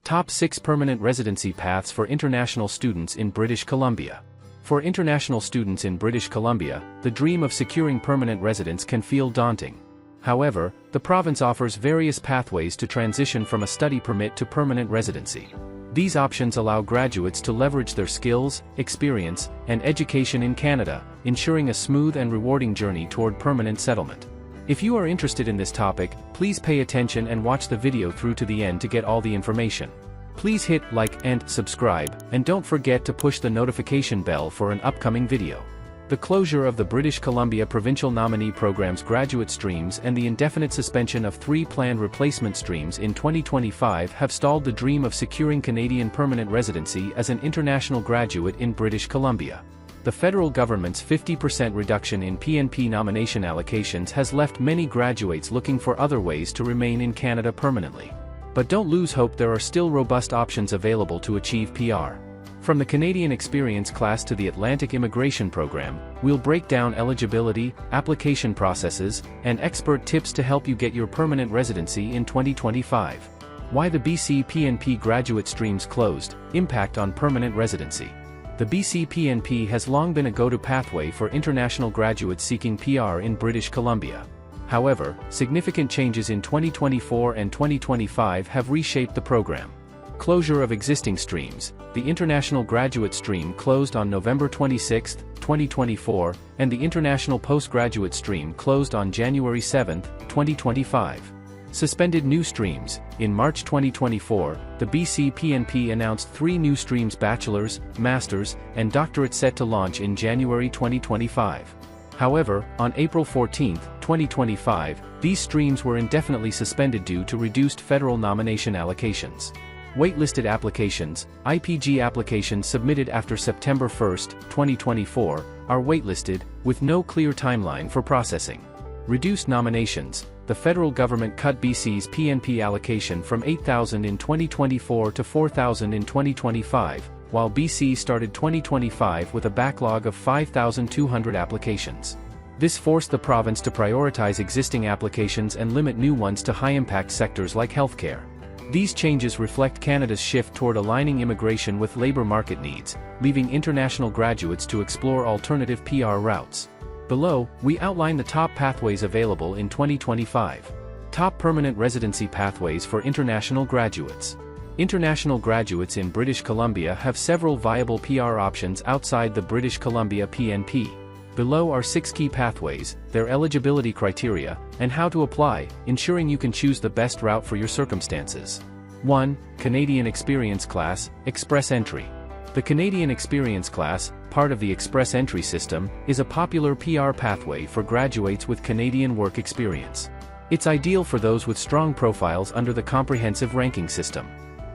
Top 6 Permanent Residency Paths for International Students in British Columbia. For international students in British Columbia, the dream of securing permanent residence can feel daunting. However, the province offers various pathways to transition from a study permit to permanent residency. These options allow graduates to leverage their skills, experience, and education in Canada, ensuring a smooth and rewarding journey toward permanent settlement. If you are interested in this topic, please pay attention and watch the video through to the end to get all the information. Please hit like and subscribe, and don't forget to push the notification bell for an upcoming video. The closure of the British Columbia Provincial Nominee Program's graduate streams and the indefinite suspension of 3 planned replacement streams in 2025 have stalled the dream of securing Canadian permanent residency as an international graduate in British Columbia. The federal government's 50% reduction in PNP nomination allocations has left many graduates looking for other ways to remain in Canada permanently. But don't lose hope, there are still robust options available to achieve PR. From the Canadian Experience class to the Atlantic Immigration Program, we'll break down eligibility, application processes, and expert tips to help you get your permanent residency in 2025. Why the BC PNP graduate streams closed, impact on permanent residency. The BC PNP has long been a go-to pathway for international graduates seeking PR in British Columbia. However, significant changes in 2024 and 2025 have reshaped the program. Closure of existing streams. The International Graduate Stream closed on November 26, 2024, and the International Postgraduate Stream closed on January 7, 2025. Suspended new streams. In March 2024, the BC PNP announced 3 new streams: bachelor's, master's, and doctorate set to launch in January 2025. However, on April 14, 2025, these streams were indefinitely suspended due to reduced federal nomination allocations. Waitlisted applications. IPG applications submitted after September 1, 2024, are waitlisted, with no clear timeline for processing. Reduced nominations. The federal government cut BC's PNP allocation from 8,000 in 2024 to 4,000 in 2025, while BC started 2025 with a backlog of 5,200 applications. This forced the province to prioritize existing applications and limit new ones to high-impact sectors like healthcare. These changes reflect Canada's shift toward aligning immigration with labor market needs, leaving international graduates to explore alternative PR routes. Below, we outline the top pathways available in 2025. Top permanent residency pathways for international graduates. International graduates in British Columbia have several viable PR options outside the British Columbia PNP. Below are 6 key pathways, their eligibility criteria, and how to apply, ensuring you can choose the best route for your circumstances. 1. Canadian Experience Class, Express Entry. The Canadian Experience Class, part of the Express Entry system, is a popular PR pathway for graduates with Canadian work experience. It's ideal for those with strong profiles under the comprehensive ranking system.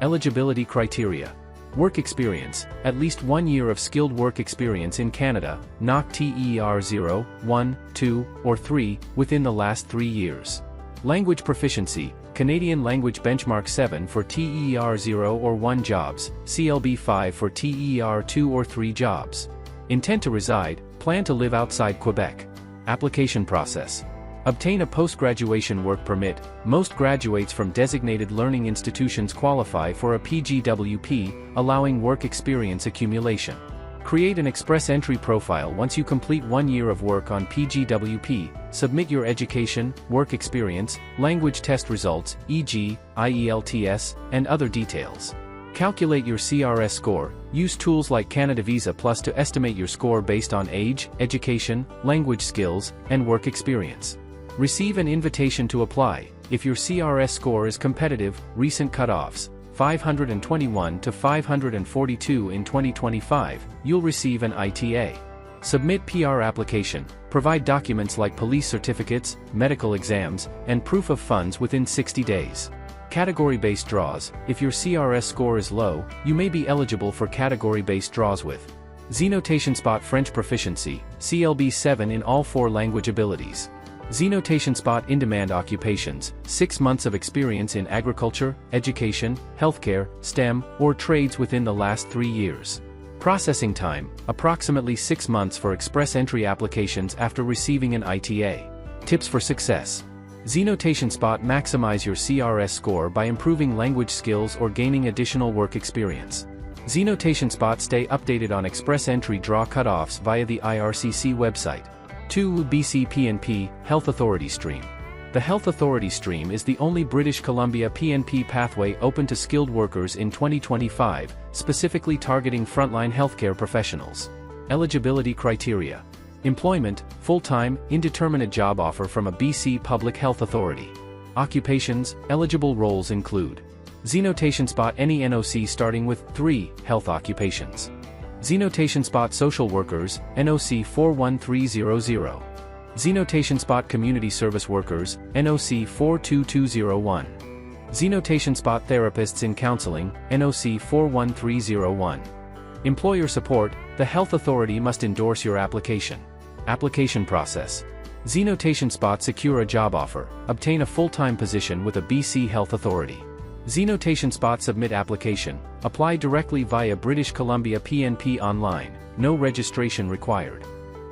Eligibility criteria. Work experience, at least 1 year of skilled work experience in Canada, NOC TER 0, 1, 2, or 3, within the last 3 years. Language proficiency, Canadian Language Benchmark 7 for TER 0 or 1 jobs, CLB 5 for TER 2 or 3 jobs. Intent to reside, plan to live outside Quebec. Application process. Obtain a post-graduation work permit. Most graduates from designated learning institutions qualify for a PGWP, allowing work experience accumulation. Create an express entry profile once you complete 1 year of work on PGWP. Submit your education, work experience, language test results, e.g., IELTS, and other details. Calculate your CRS score. Use tools like Canada Visa Plus to estimate your score based on age, education, language skills, and work experience. Receive an invitation to apply. If your CRS score is competitive, recent cutoffs, 521 to 542 in 2025, you'll receive an ITA. Submit PR application. Provide documents like police certificates, medical exams, and proof of funds within 60 days. Category-based draws. If your CRS score is low, you may be eligible for category-based draws with Z-Notation Spot French proficiency, CLB 7 in all 4 language abilities. Z-Notation Spot in-demand occupations, 6 months of experience in agriculture, education, healthcare, STEM, or trades within the last 3 years. Processing time, approximately 6 months for express entry applications after receiving an ITA. Tips for success. Zenotation Spot maximize your CRS score by improving language skills or gaining additional work experience. Zenotation Spot stay updated on express entry draw cutoffs via the IRCC website. 2. BC PNP Health Authority Stream. The Health Authority Stream is the only British Columbia PNP pathway open to skilled workers in 2025, specifically targeting frontline healthcare professionals. Eligibility criteria. Employment, full-time, indeterminate job offer from a BC Public Health Authority. Occupations, eligible roles include Zenotation Spot any NOC starting with 3 health occupations. Zenotation Spot social workers, NOC 41300. Zenotation Spot community service workers, NOC 42201. Zenotation Spot therapists in counseling, NOC 41301. Employer support, the health authority must endorse your application. Application process. Zenotation Spot secure a job offer, obtain a full-time position with a BC Health Authority. Zenotation Spot submit application, apply directly via British Columbia PNP online, no registration required.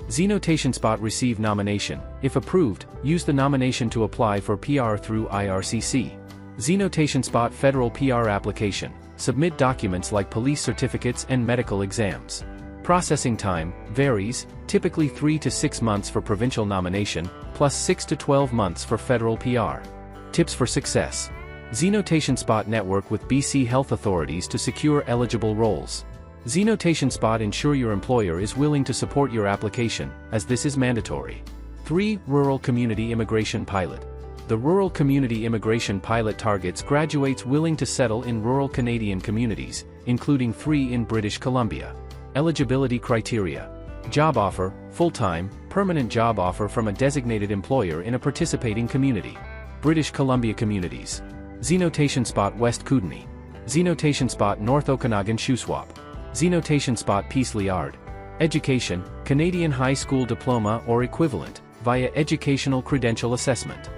Zenotation Spot receive nomination, if approved, use the nomination to apply for PR through IRCC. Zenotation Spot federal PR application, submit documents like police certificates and medical exams. Processing time varies, typically 3 to 6 months for provincial nomination, plus 6 to 12 months for federal PR. Tips for success. Zenotation Spot network with BC health authorities to secure eligible roles. Zenotation Spot ensure your employer is willing to support your application, as this is mandatory. 3. Rural Community Immigration Pilot. The Rural Community Immigration Pilot targets graduates willing to settle in rural Canadian communities, including 3 in British Columbia. Eligibility criteria. Job offer, full-time, permanent job offer from a designated employer in a participating community. British Columbia communities. Zenotation Spot West Kootenay. Zenotation Spot North Okanagan Shuswap. Zenotation Spot Peace Liard. Education, Canadian High School Diploma or equivalent, via Educational Credential Assessment.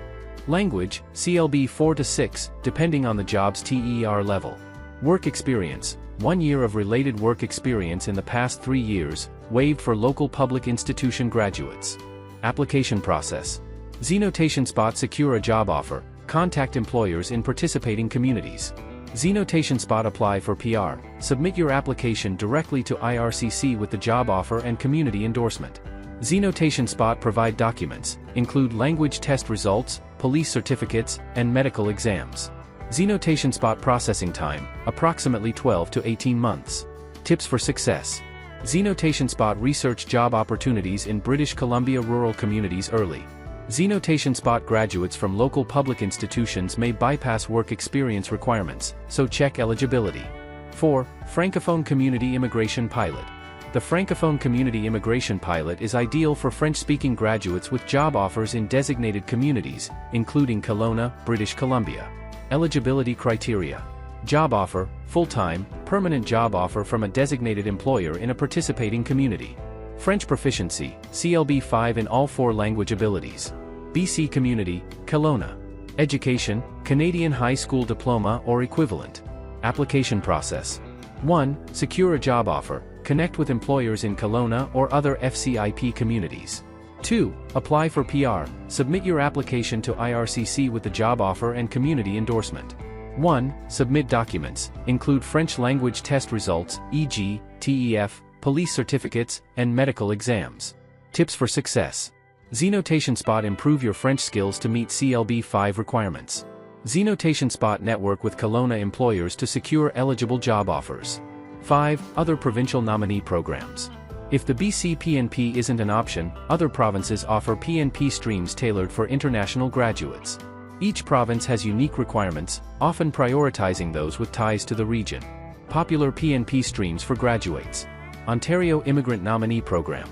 Language, CLB 4 to 6, depending on the job's TER level. Work experience, 1 year of related work experience in the past 3 years, waived for local public institution graduates. Application process. Zenotation Spot secure a job offer, contact employers in participating communities. Zenotation Spot apply for PR, submit your application directly to IRCC with the job offer and community endorsement. Zenotation Spot provide documents, include language test results, police certificates, and medical exams. Zenotation Spot processing time, approximately 12 to 18 months. Tips for success. Zenotation Spot research job opportunities in British Columbia rural communities early. Zenotation Spot graduates from local public institutions may bypass work experience requirements, so check eligibility. 4. Francophone Community Immigration Pilot. The Francophone Community Immigration Pilot is ideal for French-speaking graduates with job offers in designated communities, including Kelowna, British Columbia. Eligibility criteria. Job offer, full-time, permanent job offer from a designated employer in a participating community. French proficiency, CLB 5 in all 4 language abilities. BC Community, Kelowna. Education, Canadian High School Diploma or equivalent. Application process. 1. Secure a job offer, connect with employers in Kelowna or other FCIP communities. 2. Apply for PR, submit your application to IRCC with the job offer and community endorsement. 1. Submit documents, include French language test results, e.g., TEF, police certificates, and medical exams. Tips for success. Zenotation Spot improve your French skills to meet CLB 5 requirements. Zenotation Spot network with Kelowna employers to secure eligible job offers. 5. Other provincial nominee programs. If the BC PNP isn't an option, other provinces offer PNP streams tailored for international graduates. Each province has unique requirements, often prioritizing those with ties to the region. Popular PNP streams for graduates. Ontario Immigrant Nominee Program.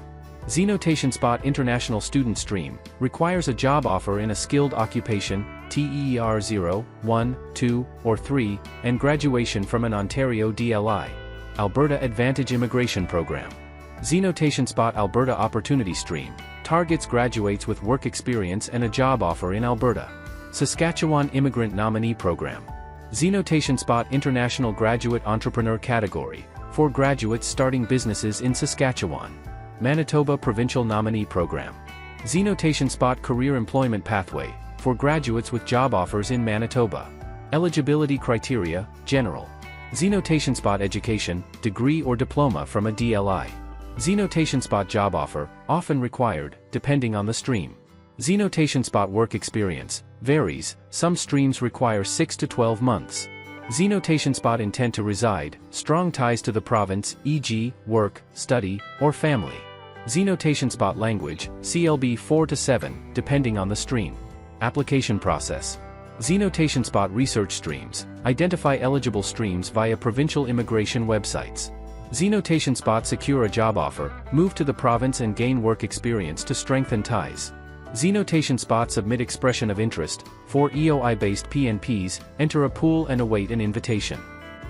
Zenotation Spot International Student Stream, requires a job offer in a skilled occupation, TER 0, 1, 2, or 3, and graduation from an Ontario DLI. Alberta Advantage Immigration Program. Zenotation Spot Alberta Opportunity Stream, targets graduates with work experience and a job offer in Alberta. Saskatchewan Immigrant Nominee Program. Zenotation Spot International Graduate Entrepreneur Category, for graduates starting businesses in Saskatchewan. Manitoba Provincial Nominee Program. Zenotation Spot Career Employment Pathway, for graduates with job offers in Manitoba. Eligibility criteria, general. Zenotation Spot education, degree or diploma from a DLI. Zenotation Spot job offer, often required, depending on the stream. Zenotation Spot work experience, varies, some streams require 6 to 12 months. Zenotation Spot intent to reside, strong ties to the province, e.g., work, study, or family. Zenotation Spot language, CLB 4 to 7, depending on the stream. Application process. Zenotation Spot research streams, identify eligible streams via provincial immigration websites. Zenotation Spot secure a job offer, move to the province and gain work experience to strengthen ties. Zenotation Spot submit expression of interest, for EOI-based PNPs, enter a pool and await an invitation.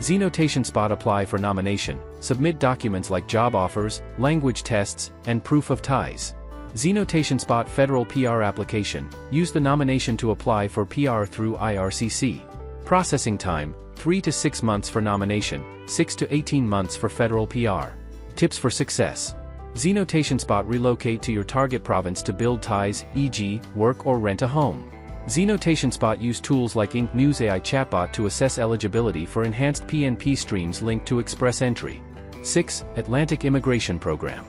Zenotation Spot apply for nomination, submit documents like job offers, language tests, and proof of ties. Zenotation Spot federal PR application, use the nomination to apply for PR through IRCC. Processing time, 3 to 6 months for nomination, 6 to 18 months for federal PR. Tips for success. Zenotation Spot relocate to your target province to build ties, e.g., work or rent a home. Zenotation Spot use tools like Inc. News AI chatbot to assess eligibility for enhanced PNP streams linked to Express Entry. 6. Atlantic Immigration Program.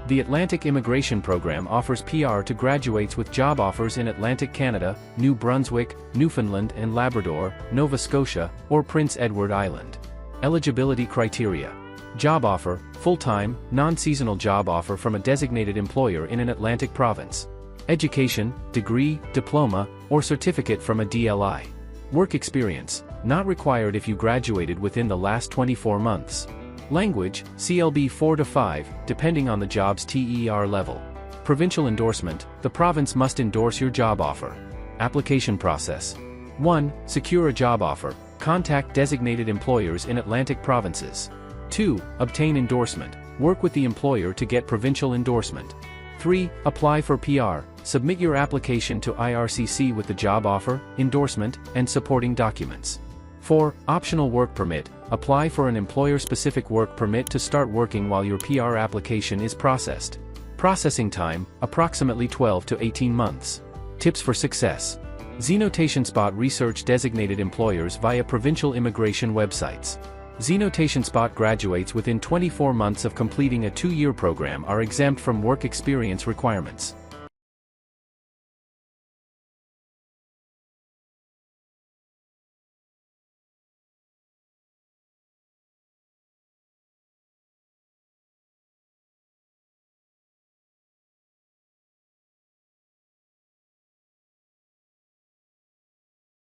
The Atlantic Immigration Program offers PR to graduates with job offers in Atlantic Canada, New Brunswick, Newfoundland and Labrador, Nova Scotia, or Prince Edward Island. Eligibility criteria. Job offer, full-time, non-seasonal job offer from a designated employer in an Atlantic province. Education, degree, diploma, or certificate from a DLI. Work experience, not required if you graduated within the last 24 months. Language, CLB 4 to 5, depending on the job's TER level. Provincial endorsement, the province must endorse your job offer. Application process. 1. Secure a job offer, contact designated employers in Atlantic provinces. 2. Obtain endorsement, work with the employer to get provincial endorsement. 3. Apply for PR, submit your application to IRCC with the job offer, endorsement, and supporting documents. 4. Optional work permit, apply for an employer-specific work permit to start working while your PR application is processed. Processing time, approximately 12 to 18 months. Tips for success. Zenotation Spot research designated employers via provincial immigration websites. Zenotation Spot graduates within 24 months of completing a 2-year program are exempt from work experience requirements.